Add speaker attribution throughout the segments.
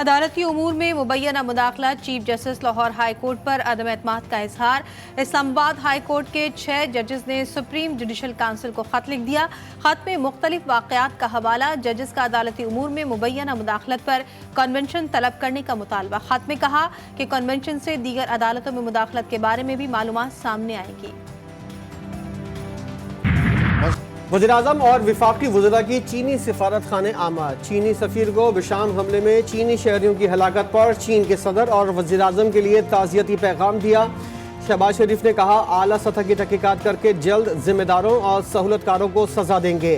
Speaker 1: अदालती उमूर में मुबैना मुदाखलत, chief justice Lahore high court पर अदम एतमाद का इजहार। इस्लामाबाद हाई कोर्ट के 6 जजेस ने सुप्रीम जुडिशल काउंसिल को खत लिख दिया। खत में मुख्तलिफ वाक़यात का हवाला, जजेस का अदालती उमूर में मुबैना मुदाखलत पर कन्वेंशन तलब करने का मुतालबा। खत में कहा कि कन्वेंशन से दीगर अदालतों में मुदाखलत के बारे में भी मालूमात सामने आएगी।
Speaker 2: वज़ीर-ए-आज़म और वफाकी वज़रा की चीनी सिफारत खाने आमद। चीनी सफ़ीर को विशाम हमले में चीनी शहरियों की हलाकत पर चीन के सदर और वज़ीर-ए-आज़म के लिए ताज़ियती पैगाम दिया। शहबाज शरीफ ने कहा, आला सतह की तहकीकात करके जल्द जिम्मेदारों और सहूलतकारों को सजा देंगे।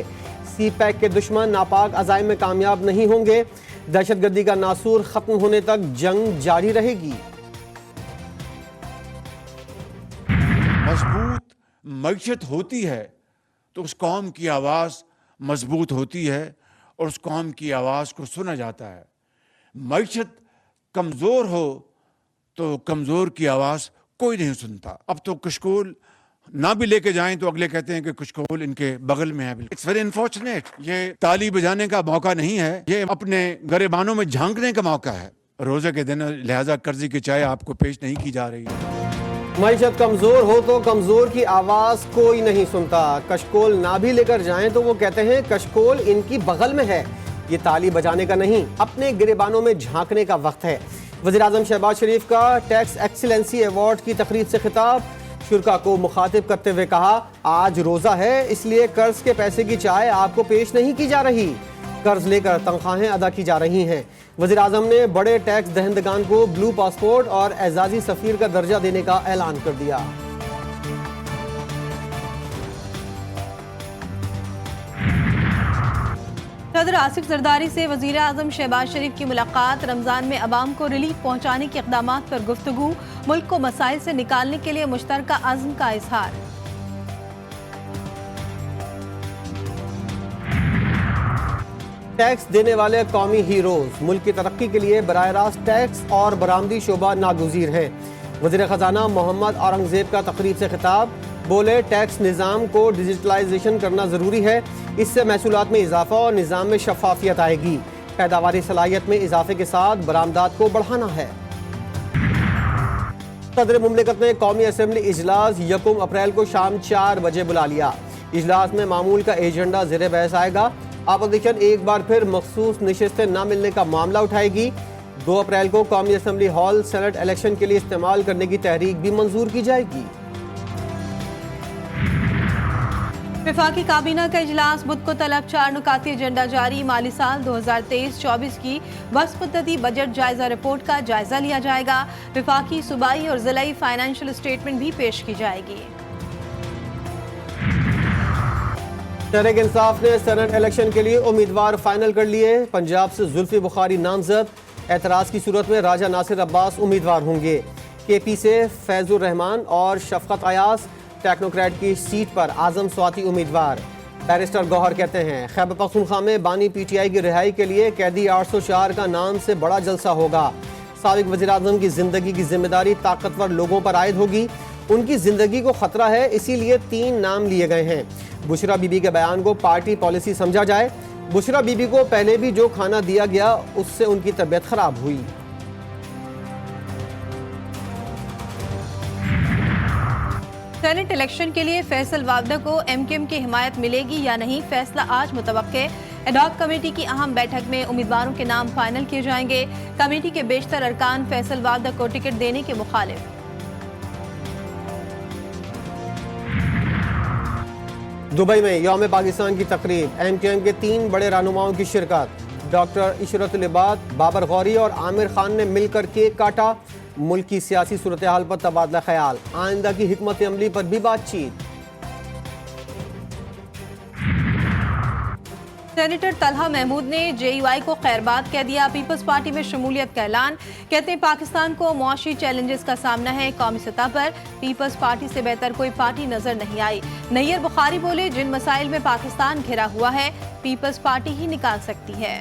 Speaker 2: सी पैक के दुश्मन नापाक अज़ाइम में कामयाब नहीं होंगे। दहशतगर्दी का नासूर ख़त्म होने तक जंग जारी रहेगी।
Speaker 3: मजबूत मईशत होती है तो उस कौम की आवाज़ मजबूत होती है और उस कौम की आवाज़ को सुना जाता है। मईशत कमज़ोर हो तो कमज़ोर की आवाज़ कोई नहीं सुनता। अब तो कशकोल ना भी लेके जाएं तो अगले कहते हैं कि कशकोल इनके बगल में है। It's very unfortunate. ये ताली बजाने का मौका नहीं है, ये अपने गरेबानों में झांकने का मौका है। रोज़े के दिन लिहाजा कर्जी की चाय आपको पेश नहीं की जा रही है।
Speaker 2: मईशत कमजोर हो तो कमजोर की आवाज कोई नहीं सुनता। कशकोल ना भी लेकर जाएं तो वो कहते हैं कशकोल इनकी बगल में है। ये ताली बजाने का नहीं, अपने गिरेबानों में झांकने का वक्त है। वज़ीर-ए-आज़म शहबाज शरीफ का टैक्स एक्सीलेंसी अवार्ड की तकरीब से खिताब। शुरा को मुखातिब करते हुए कहा, आज रोजा है इसलिए कर्ज के पैसे की चाय आपको पेश नहीं की जा रही। कर्ज लेकर तनख्वाहें अदा की जा रही हैं। वज़ीर-ए-आज़म ने बड़े टैक्स दहंदगान को ब्लू पासपोर्ट और एजाजी सफ़ीर का दर्जा देने का ऐलान कर दिया।
Speaker 1: सदर आसिफ जरदारी से वज़ीर-ए-आज़म शहबाज शरीफ की मुलाकात। रमज़ान में अवाम को रिलीफ पहुँचाने के इक़दामात पर गुफ्तगू। मुल्क को मसाइल से निकालने के लिए मुश्तरका अज़्म का इजहार।
Speaker 2: टैक्स देने वाले कौमी हीरोज मुल्क की तरक्की के लिए बराह रास्त टैक्स और बरामदी शोबा नागुज़ीर है। वज़ीर ख़जाना मोहम्मद औरंगज़ेब का तकरीब से खिताब। बोले, टैक्स निज़ाम को डिजिटलाइजेशन करना ज़रूरी है। इससे महसूलात में इजाफा और निज़ाम में शफाफियत आएगी। पैदावारी सलाहियत में इजाफे के साथ बरामदात को बढ़ाना है। सदर मुमलिकत ने कौमी असम्बली इजलास 1 अप्रैल को शाम 4 बजे बुला लिया। इजलास में मामूल का एजेंडा ज़ेर बहस आएगा। अपोजिशन एक बार फिर मखसूस नशिस्तें न मिलने का मामला उठाएगी। 2 अप्रैल को कौमी असम्बली हॉल सेनेट इलेक्शन के लिए इस्तेमाल करने की तहरीक भी मंजूर की जाएगी।
Speaker 1: वफाकी काबीना का इजलास बुध को तलब। 4 नुकाती एजेंडा जारी। माली साल 2023-24 की वस्पतदी बजट जायजा रिपोर्ट का जायजा लिया जाएगा। वफाकी, सूबाई और जिलाई फाइनेंशियल स्टेटमेंट भी पेश की जाएगी।
Speaker 2: तहरीक इंसाफ ने सेनेट इलेक्शन के लिए उम्मीदवार फाइनल कर लिए। पंजाब से जुल्फी बुखारी नामजद। एतराज़ की सूरत में राजा नासिर अब्बास उम्मीदवार होंगे। KP से फैजुर रहमान और शफकत अयास। टेक्नोक्रेट की सीट पर आजम स्वाति उम्मीदवार। बैरिस्टर गौहर कहते हैं, खैबर पख्तूनख्वा में बानी PTI की रिहाई के लिए कैदी 804 का नाम से बड़ा जलसा होगा। साबिक वज़ीर-ए-आज़म की जिंदगी की जिम्मेदारी ताकतवर लोगों पर आयद होगी। उनकी जिंदगी को खतरा है, इसीलिए 3 नाम लिए गए हैं। बुशरा बीबी के बयान को पार्टी पॉलिसी समझा जाए। बुशरा बीबी को पहले भी जो खाना दिया गया उससे उनकी तबीयत खराब हुई।
Speaker 1: सेनेट इलेक्शन के लिए फैसल वावदा को MKM की हिमायत मिलेगी या नहीं, फैसला आज मुतवक्के। एडॉक कमेटी की अहम बैठक में उम्मीदवारों के नाम फाइनल किए जाएंगे। कमेटी के बेशतर अरकान फैसल वावदा को टिकट देने के मुखालिफ।
Speaker 2: दुबई में यौम पाकिस्तान की तकरीब। MKM के 3 बड़े रहनुमाओं की शिरकत। डॉक्टर इशरतुल इबाद, बाबर गौरी और आमिर खान ने मिलकर केक काटा। मुल्क की सियासी सूरत हाल पर तबादला ख्याल। आइंदा की हिकमत अमली पर भी बातचीत।
Speaker 1: सेनेटर तलहा महमूद ने JUI को खैरबाद कह दिया। पीपल्स पार्टी में शमूलियत का ऐलान। कहते हैं पाकिस्तान को मुआशी चैलेंजेस का सामना है। कौमी सतह पर पीपल्स पार्टी से बेहतर कोई पार्टी नजर नहीं आई। नैयर बुखारी बोले, जिन मसाइल में पाकिस्तान घिरा हुआ है पीपल्स पार्टी ही निकाल सकती है।